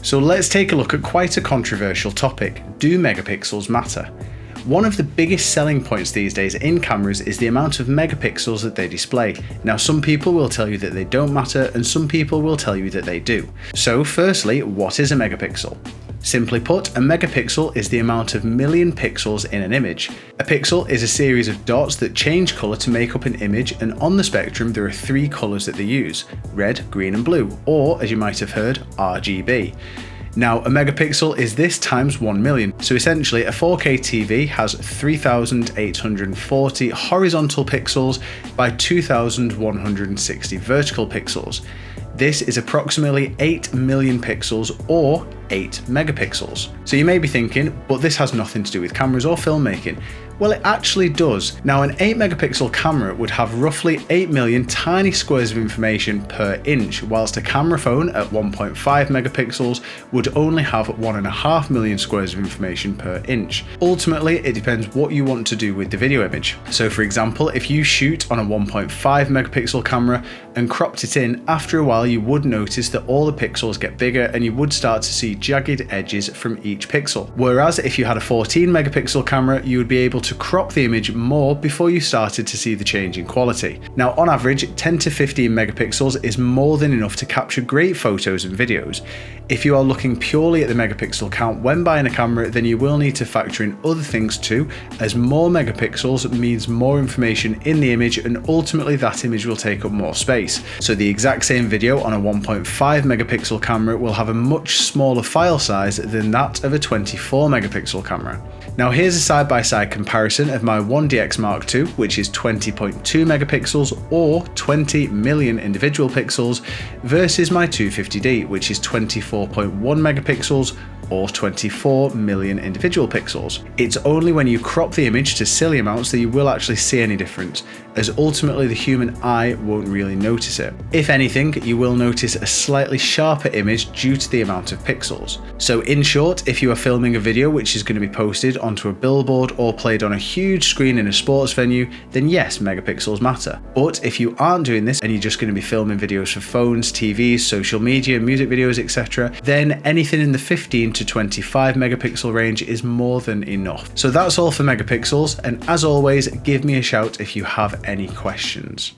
So let's take a look at quite a controversial topic. Do megapixels matter? One of the biggest selling points these days in cameras is the amount of megapixels that they display. Now, some people will tell you that they don't matter and some people will tell you that they do. So firstly, what is a megapixel? Simply put, a megapixel is the amount of million pixels in an image. A pixel is a series of dots that change colour to make up an image, and on the spectrum there are three colours that they use: red, green and blue, or as you might have heard, RGB. Now, a megapixel is this times 1 million, so essentially a 4K TV has 3,840 horizontal pixels by 2,160 vertical pixels. This is approximately 8 million pixels, or 8 megapixels. So you may be thinking, but this has nothing to do with cameras or filmmaking. Well, it actually does. Now, an 8 megapixel camera would have roughly 8 million tiny squares of information per inch, whilst a camera phone at 1.5 megapixels would only have 1.5 million squares of information per inch. Ultimately, it depends what you want to do with the video image. So for example, if you shoot on a 1.5 megapixel camera and cropped it in, after a while you would notice that all the pixels get bigger and you would start to see jagged edges from each pixel. Whereas if you had a 14 megapixel camera, you would be able to crop the image more before you started to see the change in quality. Now, on average, 10 to 15 megapixels is more than enough to capture great photos and videos. If you are looking purely at the megapixel count when buying a camera, then you will need to factor in other things too, as more megapixels means more information in the image, and ultimately that image will take up more space. So the exact same video on a 1.5 megapixel camera will have a much smaller file size than that of a 24 megapixel camera. Now here's a side-by-side comparison of my 1DX Mark II, which is 20.2 megapixels or 20 million individual pixels, versus my 250D, which is 24.1 megapixels or 24 million individual pixels. It's only when you crop the image to silly amounts that you will actually see any difference, as ultimately the human eye won't really notice it. If anything, you will notice a slightly sharper image due to the amount of pixels. So in short, if you are filming a video which is going to be posted onto a billboard or played on a huge screen in a sports venue, then yes, megapixels matter. But if you aren't doing this and you're just going to be filming videos for phones, TVs, social media, music videos, etc., then anything in the 15 to 25 megapixel range is more than enough. So that's all for megapixels, and as always, give me a shout if you have any questions.